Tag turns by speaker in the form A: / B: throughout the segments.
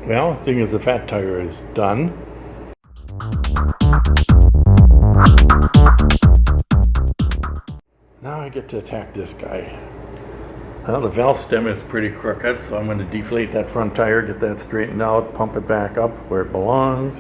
A: Well, seeing as the fat tire is done, now I get to attack this guy. Well, the valve stem is pretty crooked, so I'm going to deflate that front tire, get that straightened out, pump it back up where it belongs.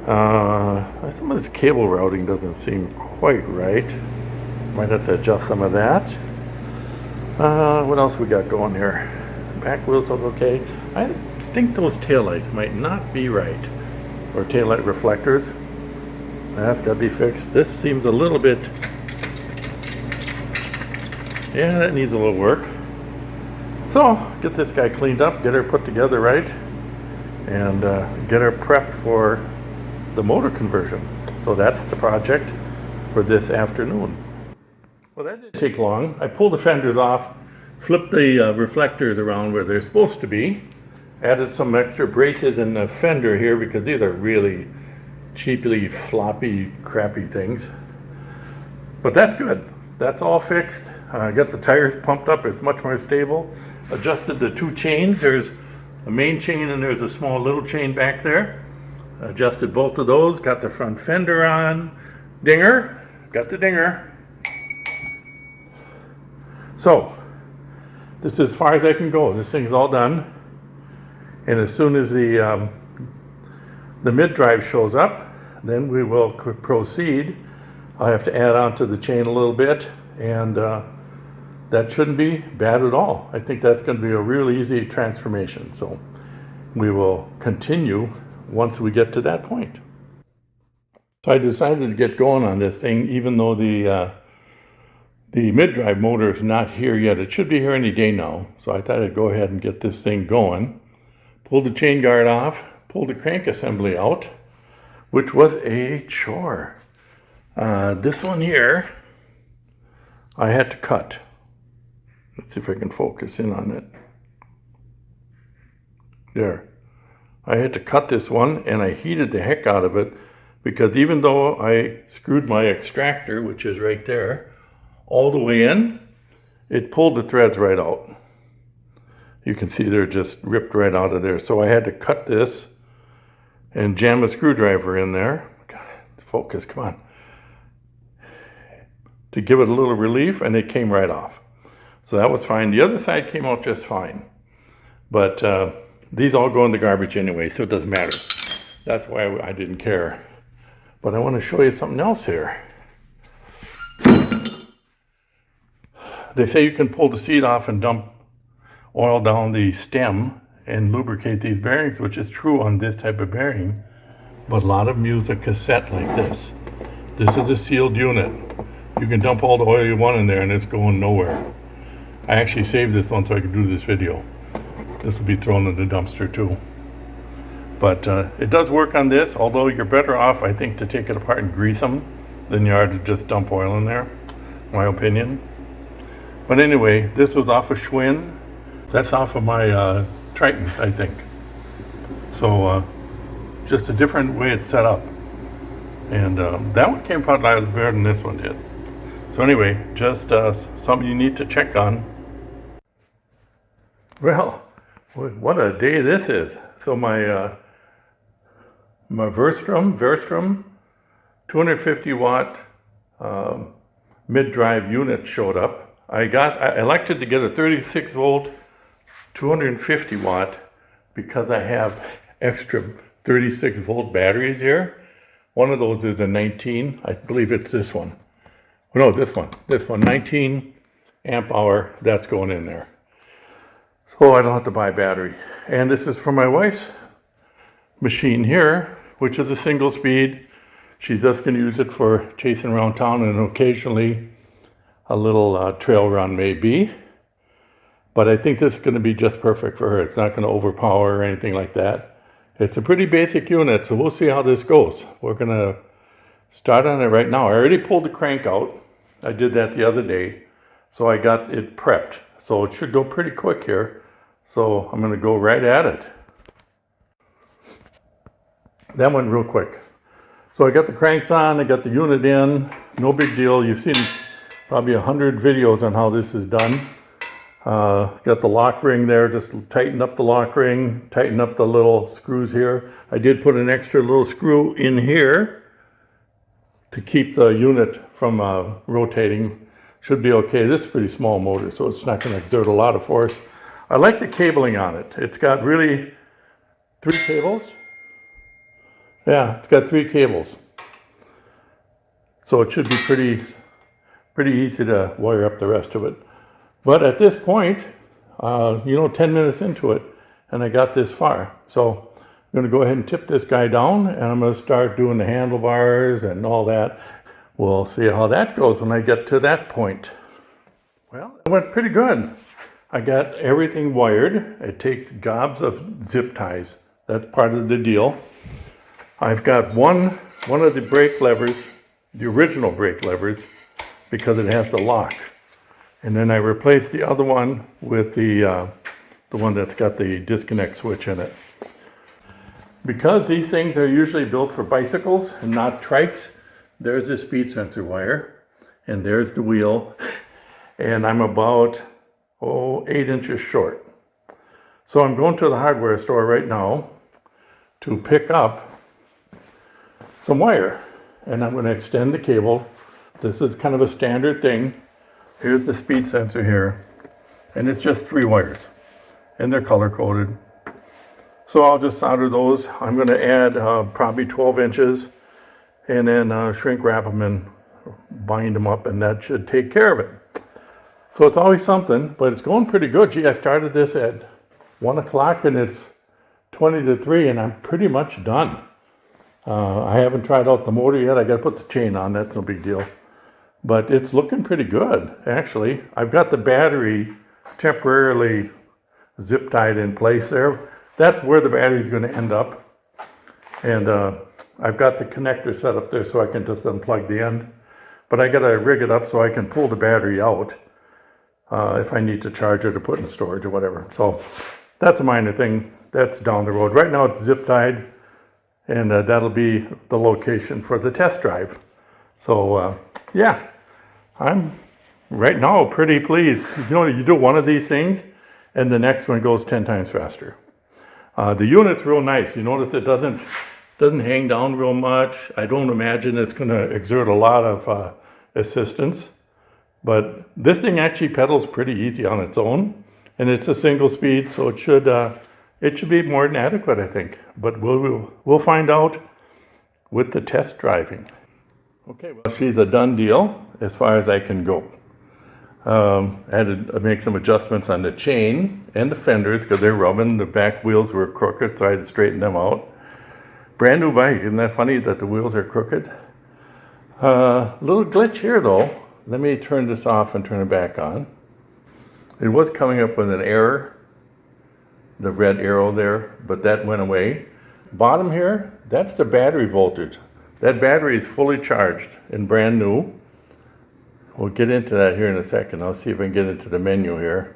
A: Some of this cable routing doesn't seem quite right. Might have to adjust some of that. What else we got going here? Back wheels look okay. I think those taillights might not be right. Or taillight reflectors. That's got to be fixed. This seems a little bit... yeah, that needs a little work. So, get this guy cleaned up, get her put together right, and get her prepped for the motor conversion. So that's the project for this afternoon. Well, that didn't take long. I pulled the fenders off, flipped the reflectors around where they're supposed to be, added some extra braces in the fender here because these are really cheaply floppy, crappy things. But that's good. That's all fixed. Got the tires pumped up. It's much more stable. Adjusted the two chains. There's a main chain and there's a small little chain back there. Adjusted both of those. Got the front fender on. Dinger. Got the dinger. So, this is as far as I can go. This thing's all done. And as soon as the mid-drive shows up, then we will proceed. I'll have to add on to the chain a little bit, and that shouldn't be bad at all. I think that's going to be a real easy transformation. So we will continue once we get to that point. So I decided to get going on this thing, even though the mid-drive motor is not here yet. It should be here any day now. So I thought I'd go ahead and get this thing going. Pulled the chain guard off, pulled the crank assembly out, which was a chore. This one here, I had to cut. Let's see if I can focus in on it. There. I had to cut this one, and I heated the heck out of it because even though I screwed my extractor, which is right there, all the way in, it pulled the threads right out. You can see they're just ripped right out of there. So I had to cut this and jam a screwdriver in there. God, focus, come on. To give it a little relief, and it came right off. So that was fine. The other side came out just fine. But these all go in the garbage anyway, so it doesn't matter. That's why I didn't care. But I want to show you something else here. They say you can pull the seat off and dump oil down the stem and lubricate these bearings, which is true on this type of bearing. But a lot of them use a cassette like this. This is a sealed unit. You can dump all the oil you want in there and it's going nowhere. I actually saved this one so I could do this video. This will be thrown in the dumpster too. But it does work on this, although you're better off, I think, to take it apart and grease them than you are to just dump oil in there, in my opinion. But anyway, this was off of Schwinn. That's off of my Triton, I think. So just a different way it's set up. And that one came out better than this one did. So anyway, just something you need to check on. Well, what a day this is. So my VarStrom 250 watt mid-drive unit showed up. I elected to get a 36 volt 250 watt because I have extra 36 volt batteries here. One of those is a 19, I believe it's this one. No, this one, 19 amp hour, that's going in there. So I don't have to buy a battery. And this is for my wife's machine here, which is a single speed. She's just going to use it for chasing around town and occasionally a little trail run maybe. But I think this is going to be just perfect for her. It's not going to overpower or anything like that. It's a pretty basic unit, so we'll see how this goes. We're going to start on it right now. I already pulled the crank out. I did that the other day. So I got it prepped. So it should go pretty quick here. So I'm going to go right at it. That went real quick. So I got the cranks on, I got the unit in. No big deal. You've seen probably 100 videos on how this is done. Got the lock ring there, just tighten up the lock ring, tighten up the little screws here. I did put an extra little screw in here to keep the unit from rotating. Should be okay. This is a pretty small motor, so it's not going to exert a lot of force. I like the cabling on it. It's got really 3 cables. Yeah, it's got 3 cables. So it should be pretty easy to wire up the rest of it. But at this point, 10 minutes into it, and I got this far. So I'm going to go ahead and tip this guy down, and I'm going to start doing the handlebars and all that. We'll see how that goes when I get to that point. Well, it went pretty good. I got everything wired. It takes gobs of zip ties. That's part of the deal. I've got one of the brake levers, the original brake levers, because it has the lock. And then I replaced the other one with the one that's got the disconnect switch in it. Because these things are usually built for bicycles and not trikes, there's the speed sensor wire, and there's the wheel, and I'm about 8 inches short. So I'm going to the hardware store right now to pick up some wire, and I'm going to extend the cable. This is kind of a standard thing. Here's the speed sensor here, and it's just 3 wires, and they're color coded. So I'll just solder those. I'm going to add probably 12 inches, and then shrink wrap them and bind them up, and that should take care of it. So it's always something, but it's going pretty good. Gee, I started this at 1 o'clock, and it's 20 to 3, and I'm pretty much done. I haven't tried out the motor yet. I got to put the chain on. That's no big deal. But it's looking pretty good, actually. I've got the battery temporarily zip tied in place there. That's where the battery is going to end up. And I've got the connector set up there so I can just unplug the end. But I got to rig it up so I can pull the battery out if I need to charge it or put in storage or whatever. So that's a minor thing. That's down the road. Right now it's zip tied, and that'll be the location for the test drive. So yeah, I'm right now pretty pleased. You do one of these things and the next one goes 10 times faster. The unit's real nice. You notice it doesn't hang down real much. I don't imagine it's going to exert a lot of assistance, but this thing actually pedals pretty easy on its own, and it's a single speed, so it should be more than adequate, I think. But we'll find out with the test driving. Okay, well, she's a done deal as far as I can go. I had to make some adjustments on the chain and the fenders because they're rubbing. The back wheels were crooked, so I had to straighten them out. Brand new bike. Isn't that funny that the wheels are crooked? Little glitch here though. Let me turn this off and turn it back on. It was coming up with an error, the red arrow there, but that went away. Bottom here, that's the battery voltage. That battery is fully charged and brand new. We'll get into that here in a second. I'll see if I can get into the menu here.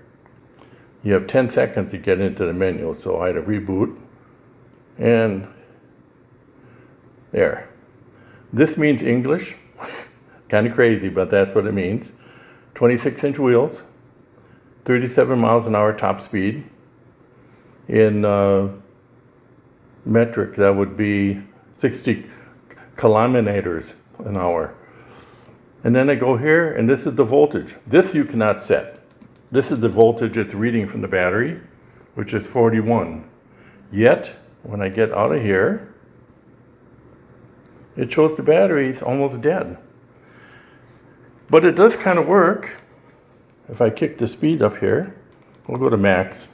A: You have 10 seconds to get into the menu, so I had to reboot. And there. This means English. Kind of crazy, but that's what it means. 26-inch wheels, 37 miles an hour top speed. In metric, that would be 60 kilometers an hour. And then I go here, and this is the voltage. This you cannot set. This is the voltage it's reading from the battery, which is 41. Yet, when I get out of here, it shows the battery is almost dead. But it does kind of work. If I kick the speed up here, we'll go to max.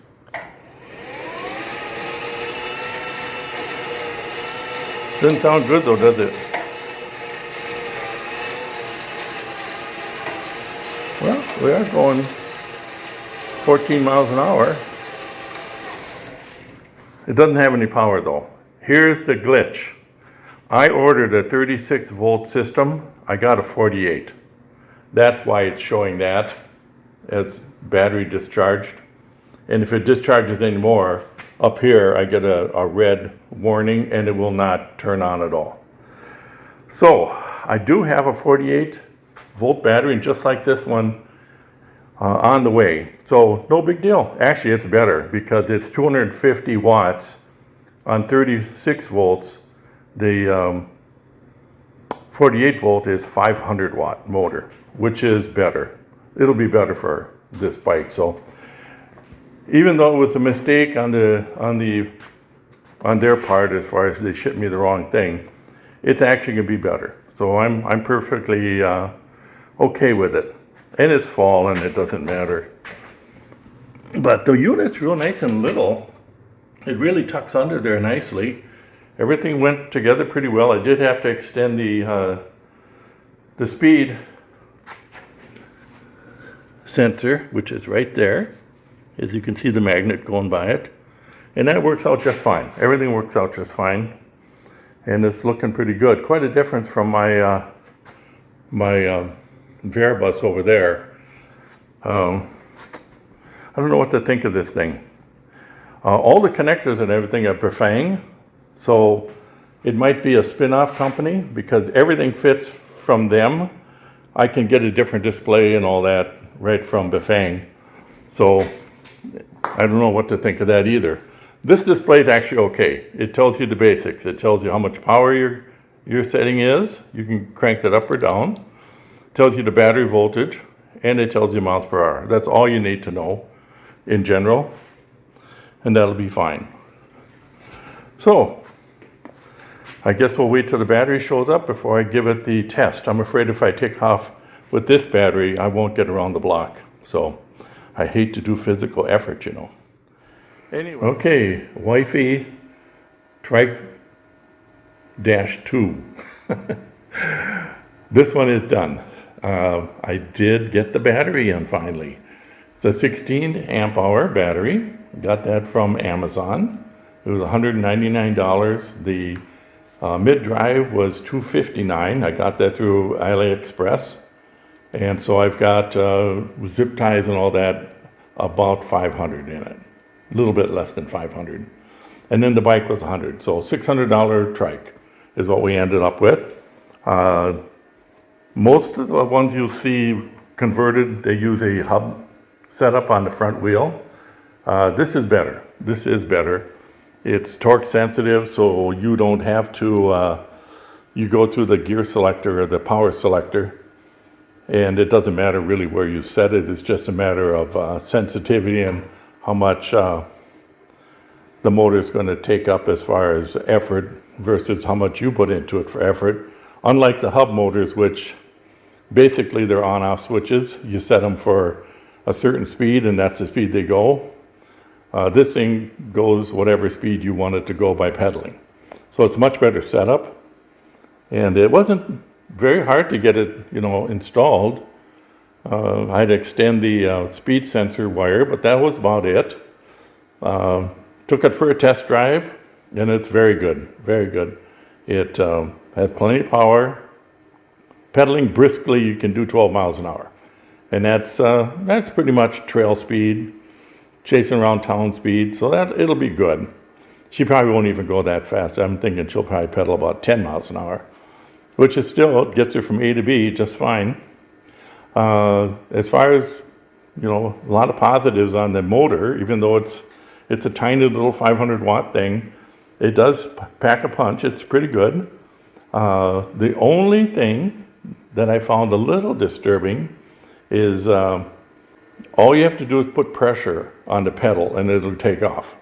A: Doesn't sound good though, does it? Well, we are going 14 miles an hour. It doesn't have any power though. Here's the glitch. I ordered a 36 volt system. I got a 48. That's why it's showing that as battery discharged. And if it discharges anymore, up here I get a red warning and it will not turn on at all. So I do have a 48 volt battery, and just like this one on the way. So no big deal. Actually, it's better because it's 250 watts on 36 volts. The 48 volt is 500 watt motor, which is better. It'll be better for this bike. So even though it was a mistake on their part as far as they shipped me the wrong thing, it's actually gonna be better. So I'm perfectly okay with it. And it's fall and it doesn't matter. But the unit's real nice and little. It really tucks under there nicely. Everything went together pretty well. I did have to extend the speed sensor, which is right there. As you can see, the magnet going by it. And that works out just fine. Everything works out just fine. And it's looking pretty good. Quite a difference from my VarBus over there. I don't know what to think of this thing. All the connectors and everything are Bafang, so it might be a spin-off company because everything fits from them. I can get a different display and all that right from Bafang. So I don't know what to think of that either. This display is actually okay. It tells you the basics. It tells you how much power your setting is. You can crank that up or down. It tells you the battery voltage, and it tells you miles per hour. That's all you need to know in general, and that'll be fine. So I guess we'll wait till the battery shows up before I give it the test. I'm afraid if I take off with this battery, I won't get around the block. So I hate to do physical effort, you know. Anyway. Okay, wifey trike -2. This one is done. I did get the battery in finally. It's a 16 amp hour battery. Got that from Amazon. It was $199. The mid-drive was $259. I got that through AliExpress. And so I've got zip ties and all that, about 500 in it. A little bit less than 500. And then the bike was 100. So $600 trike is what we ended up with. Most of the ones you'll see converted, they use a hub setup on the front wheel. This is better. This is better. It's torque sensitive, so you don't have to, you go through the gear selector or the power selector, and it doesn't matter really where you set it. It's just a matter of sensitivity and how much the motor is going to take up as far as effort versus how much you put into it for effort. Unlike the hub motors, which basically they're on-off switches. You set them for a certain speed and that's the speed they go. This thing goes whatever speed you want it to go by pedaling. So it's much better setup. And it wasn't very hard to get it, installed. I had to extend the speed sensor wire, but that was about it. Took it for a test drive, and it's very good, very good. It has plenty of power. Pedaling briskly, you can do 12 miles an hour. And that's pretty much trail speed, chasing around town speed, so that it'll be good. She probably won't even go that fast. I'm thinking she'll probably pedal about 10 miles an hour, which is still gets her from A to B just fine. As far as, a lot of positives on the motor, even though it's a tiny little 500 watt thing, it does pack a punch. It's pretty good. The only thing that I found a little disturbing is all you have to do is put pressure on the pedal and it'll take off.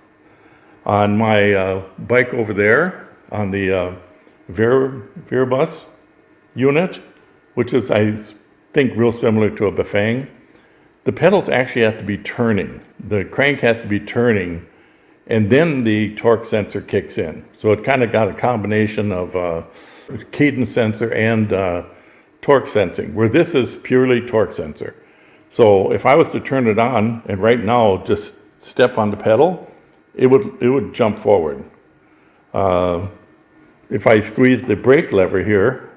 A: On my bike over there, on the VarBus unit, which is, I think, real similar to a Bafang, the pedals actually have to be turning. The crank has to be turning, and then the torque sensor kicks in. So it kind of got a combination of cadence sensor and torque sensing, where this is purely torque sensor. So if I was to turn it on and right now just step on the pedal, it would jump forward. If I squeeze the brake lever here,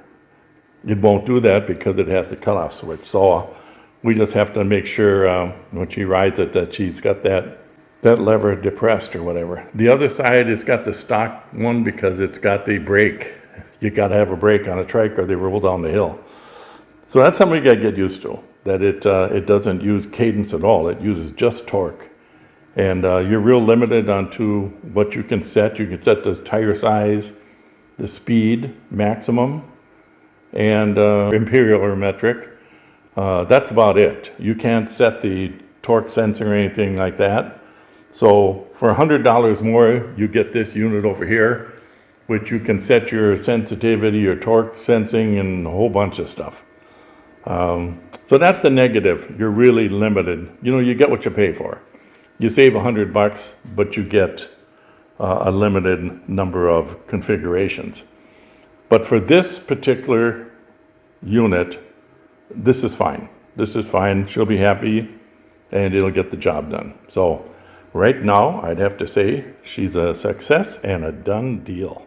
A: it won't do that because it has the cutoff switch. So we just have to make sure when she rides it that she's got that lever depressed or whatever. The other side has got the stock one because it's got the brake. You got to have a brake on a trike or they roll down the hill. So that's something you got to get used to. that it doesn't use cadence at all. It uses just torque. And you're real limited onto what you can set. You can set the tire size, the speed maximum, and imperial or metric. That's about it. You can't set the torque sensor or anything like that. So for $100 more, you get this unit over here, which you can set your sensitivity, your torque sensing, and a whole bunch of stuff. So that's the negative. You're really limited. You know, you get what you pay for. You save $100, but you get a limited number of configurations. But for this particular unit, this is fine. This is fine. She'll be happy, and it'll get the job done. So right now, I'd have to say she's a success and a done deal.